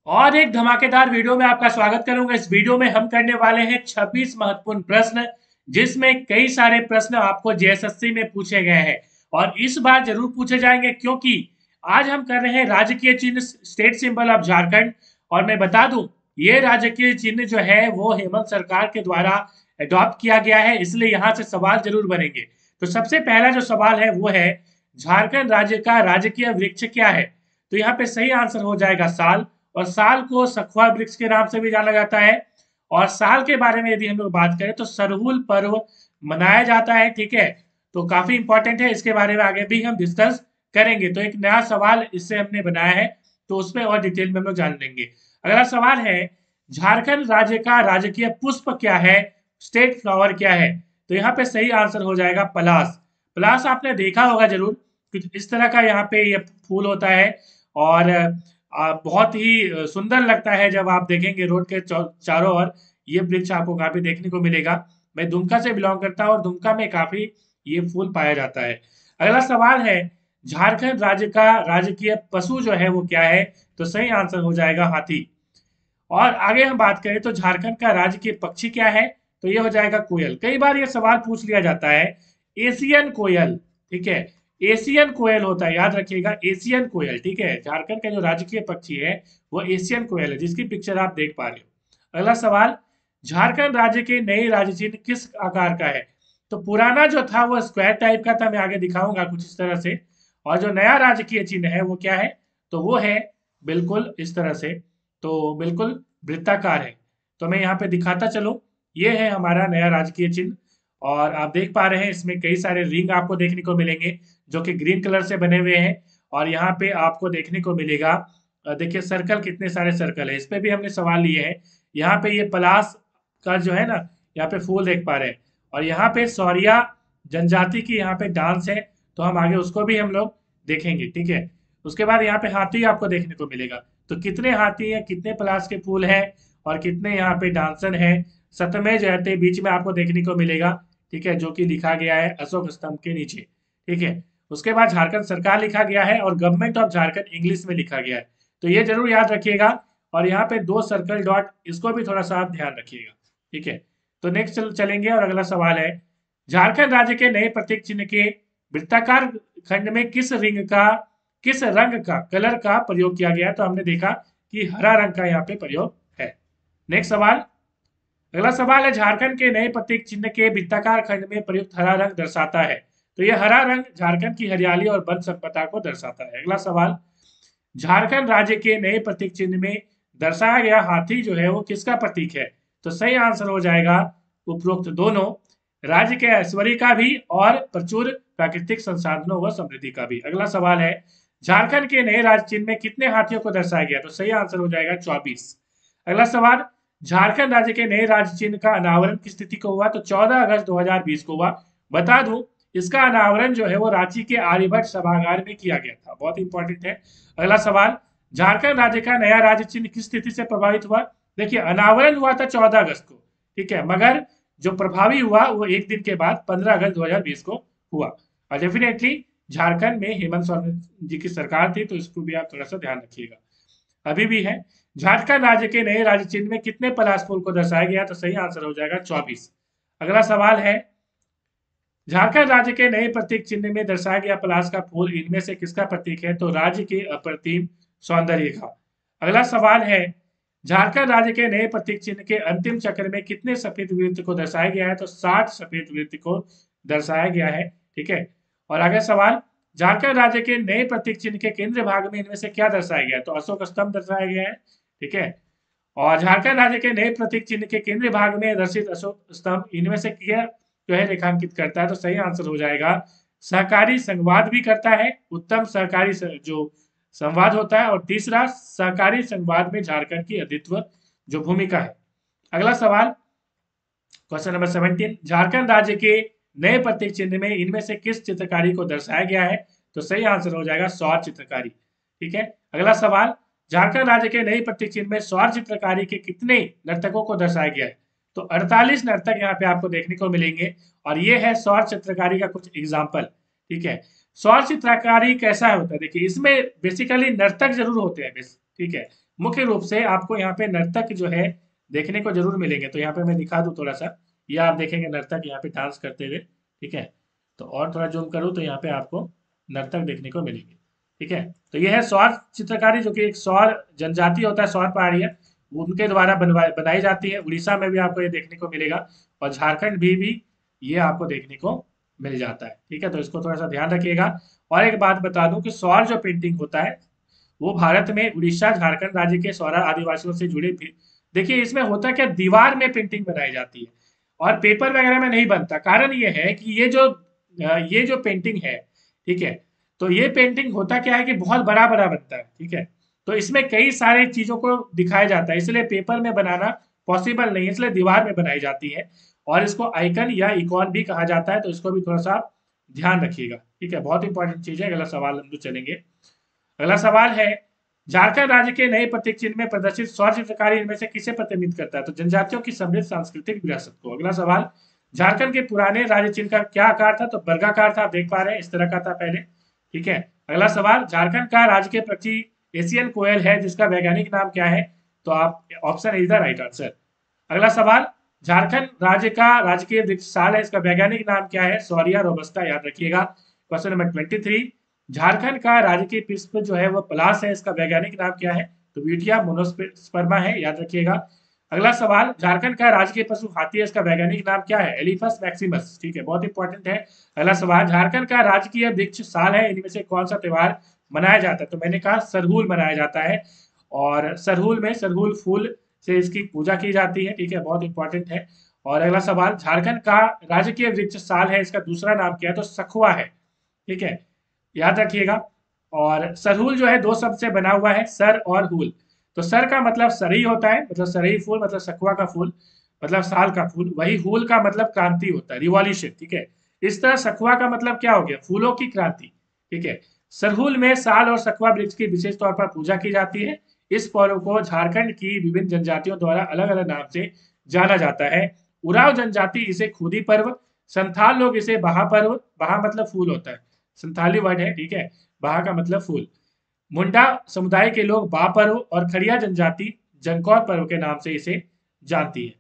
और एक धमाकेदार वीडियो में आपका स्वागत करूंगा। इस वीडियो में हम करने वाले हैं 26 महत्वपूर्ण प्रश्न, जिसमें कई सारे प्रश्न आपको जेएसएससी में पूछे गए हैं और इस बार जरूर पूछे जाएंगे, क्योंकि आज हम कर रहे हैं राजकीय चिन्ह स्टेट सिंबल ऑफ झारखंड। और मैं बता दूं, ये राजकीय चिन्ह जो है वो हेमंत सरकार के द्वारा अडॉप्ट किया गया है, इसलिए यहाँ से सवाल जरूर बनेंगे। तो सबसे पहला जो सवाल है वो है, झारखंड राज्य का राजकीय वृक्ष क्या है? तो यहाँ पे सही आंसर हो जाएगा साल। और साल को सखुआ वृक्ष के नाम से भी जाना जाता है। और साल के बारे में यदि हम लोग बात करें तो सरहुल पर्व मनाया जाता है। ठीक है, तो काफी इंपॉर्टेंट है, इसके बारे में आगे भी हम डिस्कस करेंगे। तो एक नया सवाल इससे हमने बनाया है, तो उसमें और डिटेल में हम लोग जान लेंगे। अगला सवाल है, झारखंड राज्य का राजकीय पुष्प क्या है? स्टेट फ्लावर क्या है? तो यहाँ पे सही आंसर हो जाएगा पलास। पलास आपने देखा होगा जरूर, कुछ इस तरह का यहाँ पे ये फूल होता है। और बहुत ही सुंदर लगता है जब आप देखेंगे रोड के चारों ओर ये वृक्ष आपको काफी देखने को मिलेगा। मैं दुमका से बिलोंग करता हूँ और दुमका में काफी ये फूल पाया जाता है। अगला सवाल है, झारखंड राज्य का राजकीय पशु जो है वो क्या है? तो सही आंसर हो जाएगा हाथी। और आगे हम बात करें तो झारखंड का राजकीय पक्षी क्या है? तो ये हो जाएगा कोयल। कई बार ये सवाल पूछ लिया जाता है, एशियन कोयल। ठीक है, एशियन कोयल होता है, याद रखिएगा, एशियन कोयल। ठीक है, झारखंड का जो राजकीय पक्षी है वो एशियन कोयल है, जिसकी पिक्चर आप देख पा रहे हो। अगला सवाल, झारखंड राज्य के नए राज्य चिन्ह किस आकार का है? तो पुराना जो था वो स्क्वायर टाइप का था, मैं आगे दिखाऊंगा कुछ इस तरह से। और जो नया राजकीय चिन्ह है वो क्या है? तो वो है बिल्कुल इस तरह से। तो बिल्कुल वृत्ताकार है। तो मैं यहाँ पे दिखाता चलूं, ये है हमारा नया राजकीय चिन्ह। और आप देख पा रहे हैं इसमें कई सारे रिंग आपको देखने को मिलेंगे, जो कि ग्रीन कलर से बने हुए हैं। और यहाँ पे आपको देखने को मिलेगा, देखिए सर्कल, कितने सारे सर्कल है, इस पे भी हमने सवाल लिए हैं। यहाँ पे ये पलास का जो है ना, यहाँ पे फूल देख पा रहे हैं। और यहाँ पे सौरिया जनजाति की यहाँ पे डांस है, तो हम आगे उसको भी हम लोग देखेंगे। ठीक है, उसके बाद यहाँ पे हाथी आपको देखने को मिलेगा। तो कितने हाथी हैं, कितने पलाश के फूल हैं, और कितने यहाँ पे डांसन हैं, सतमे जयते बीच में आपको देखने को मिलेगा। ठीक है, जो कि लिखा गया है अशोक स्तंभ के नीचे। ठीक है, उसके बाद झारखंड सरकार लिखा गया है और गवर्नमेंट ऑफ झारखंड इंग्लिश में लिखा गया है। तो ये जरूर याद रखिएगा। और यहाँ पे दो सर्कल डॉट, इसको भी थोड़ा सा आप ध्यान रखिएगा। ठीक है, तो नेक्स्ट चलेंगे और अगला सवाल है, झारखंड राज्य के नए प्रतीक चिन्ह के वृत्ताकार खंड में किस रंग का कलर का प्रयोग किया गया? तो हमने देखा कि हरा रंग का यहाँ पे प्रयोग है। नेक्स्ट सवाल, अगला सवाल है, झारखंड के नए प्रतीक चिन्ह के वृत्ताकार खंड में प्रयुक्त हरा रंग दर्शाता है? तो यह हरा रंग झारखंड की हरियाली और वन संपदा को दर्शाता है। अगला सवाल, झारखंड राज्य के नए प्रतीक चिन्ह में दर्शाया गया हाथी जो है वो किसका प्रतीक है? तो सही आंसर हो जाएगा उपरोक्त दोनों, राज्य के ऐश्वर्य का भी और प्रचुर प्राकृतिक संसाधनों व समृद्धि का भी। अगला सवाल है, झारखंड के नए राज्य चिन्ह में कितने हाथियों को दर्शाया गया? तो सही आंसर हो जाएगा 24। अगला सवाल, झारखंड राज्य के नए राज्य चिन्ह का अनावरण किस तिथि को हुआ? तो 14 अगस्त 2020 को हुआ। बता दूं, इसका अनावरण जो है वो रांची के आर्यभट्ट सभागार में किया गया था, बहुत इंपॉर्टेंट है। अगला सवाल, झारखंड राज्य का नया राज्य चिन्ह किस तिथि से प्रभावित हुआ? देखिए, अनावरण हुआ था 14 अगस्त को, ठीक है, मगर जो प्रभावी हुआ वो एक दिन के बाद 15 अगस्त 2020 को हुआ। और डेफिनेटली झारखंड में हेमंत सोरेन जी की सरकार थी, तो इसको भी आप थोड़ा सा ध्यान रखिएगा, अभी भी है। झारखंड राज्य के नए राज्य चिन्ह में कितने पलाश फूल को दर्शाया गया? तो सही आंसर हो जाएगा 24। अगला सवाल है, झारखंड राज्य के नए प्रतीक चिन्ह में दर्शाया गया पलाश का फूल इनमें से किसका प्रतीक है? तो राज्य के अप्रतिम सौंदर्य का। अगला सवाल है, झारखंड राज्य के नए प्रतीक चिन्ह के अंतिम चक्र में कितने सफेद वृत्त को दर्शाया गया है? तो 60 सफेद वृत्त को दर्शाया गया है। ठीक है, और अगला सवाल, झारखंड राज्य के नए प्रतीक चिन्ह के केंद्र भाग में इनमें से क्या दर्शाया गया है? तो अशोक स्तंभ दर्शाया गया है। ठीक है, और झारखंड राज्य के नए प्रतीक चिन्ह के केंद्रीय भाग में दर्शित अशोक स्तंभ इनमें से क्या जो है रेखांकित करता है? तो सही आंसर हो जाएगा सहकारी संवाद भी करता है, उत्तम सहकारी जो संवाद होता है। और तीसरा, सहकारी संवाद में झारखंड की अद्वितीय जो भूमिका है। अगला सवाल, क्वेश्चन नंबर 17, झारखंड राज्य के नए प्रतीक चिन्ह में इनमें से किस चित्रकारी को दर्शाया गया है? तो सही आंसर हो जाएगा सौर चित्रकारी। ठीक है, अगला सवाल, झारखंड राज्य के नई प्रतीक चिन्ह में सौर चित्रकारी के कितने नर्तकों को दर्शाया गया है? तो 48 नर्तक यहाँ पे आपको देखने को मिलेंगे। और ये है सौर चित्रकारी का कुछ एग्जाम्पल। ठीक है, सौर चित्रकारी कैसा होता है? देखिए, इसमें बेसिकली नर्तक जरूर होते हैं, ठीक है। मुख्य रूप से आपको यहाँ पे नर्तक जो है देखने को जरूर मिलेंगे। तो यहाँ पे मैं दिखा दूँ थोड़ा सा, ये आप देखेंगे नर्तक यहाँ पे डांस करते हुए, ठीक है। तो और थोड़ा जूम करूँ तो यहाँ पे आपको नर्तक देखने को मिलेंगे, ठीक है। तो ये है सौर चित्रकारी, जो कि एक सौर जनजाति होता है, सौर पहाड़ियाँ, उनके द्वारा बनाई जाती है। उड़ीसा में भी आपको ये देखने को मिलेगा, और झारखंड भी ये आपको देखने को मिल जाता है, ठीक है। तो इसको थोड़ा सा ध्यान रखिएगा। और एक बात बता दूं कि सौर जो पेंटिंग होता है वो भारत में उड़ीसा झारखंड राज्य के सौरा आदिवासियों से जुड़े भी, देखिए इसमें होता क्या, दीवार में पेंटिंग बनाई जाती है और पेपर वगैरह में नहीं बनता। कारण ये है कि ये जो पेंटिंग है, ठीक है, तो ये पेंटिंग होता क्या है कि बहुत बड़ा बड़ा बनता है, ठीक है। तो इसमें कई सारे चीजों को दिखाया जाता है, इसलिए पेपर में बनाना पॉसिबल नहीं है, इसलिए दीवार में बनाई जाती है। और इसको आइकन या इकॉन भी कहा जाता है, तो इसको भी थोड़ा सा ध्यान रखिएगा, ठीक है। बहुत इंपॉर्टेंट चीज है। अगला सवाल हम लोग चलेंगे। अगला सवाल है, झारखंड राज्य के नए प्रतीक चिन्ह में प्रदर्शित सौर चित्रकारी इनमें से किसे प्रतिनिधित्व करता है? तो जनजातियों की समृद्ध सांस्कृतिक विरासत को। अगला सवाल, झारखंड के पुराने राज्य चिन्ह का क्या आकार था? तो वर्गाकार था, आप देख पा रहे हैं, इस तरह का था पहले, ठीक है। अगला सवाल, झारखंड का राजकीय पक्षी एशियन कोयल है, जिसका वैज्ञानिक नाम क्या है? तो आप option is the right answer. अगला सवाल, झारखंड राज्य का राजकीय वृक्ष साल है, इसका वैज्ञानिक नाम क्या है? सौरिया रोबस्टा, याद रखिएगा। क्वेश्चन नंबर 23, झारखंड का राजकीय पुष्प जो है वो पलाश है, इसका वैज्ञानिक नाम क्या है? तो ब्यूटिया मोनोस्पर्मा है, याद रखिएगा। अगला सवाल, झारखंड का राजकीय पशु हाथी है, इसका वैज्ञानिक नाम क्या है? एलिफस मैक्सिमस, ठीक है, बहुत इंपॉर्टेंट है। अगला सवाल, झारखंड का राजकीय वृक्ष साल है, इनमें से कौन सा त्योहार मनाया जाता है? तो मैंने कहा सरहुल मनाया जाता है, और सरहुल में सरहुल फूल से इसकी पूजा की जाती है, ठीक है, बहुत इंपॉर्टेंट है। और अगला सवाल, झारखंड का राजकीय वृक्ष साल है, इसका दूसरा नाम क्या है? तो सखुआ है, ठीक है, याद रखिएगा। और सरहुल जो है दो शब्द से बना हुआ है, सर और हुल। तो सर का मतलब सरई होता है, मतलब सरई फूल, मतलब सखुआ का फूल, मतलब साल का फूल। वही हुल का मतलब क्रांति होता है, रिवॉल्यूशन, ठीक है। इस तरह सखुआ का मतलब क्या हो गया? फूलों की क्रांति, ठीक है। सरहुल में साल और सखुआ वृक्ष की विशेष तौर पर पूजा की जाती है। इस पर्व को झारखंड की विभिन्न जनजातियों द्वारा अलग अलग नाम से जाना जाता है। उराव जनजाति इसे खुदी पर्व, संथाल लोग इसे बहा पर्व, बहा मतलब फूल होता है, संथाली वर्ड है, ठीक है, बहा का मतलब फूल। मुंडा समुदाय के लोग बा पर्व और खड़िया जनजाति जनकौर पर्व के नाम से इसे जानती है।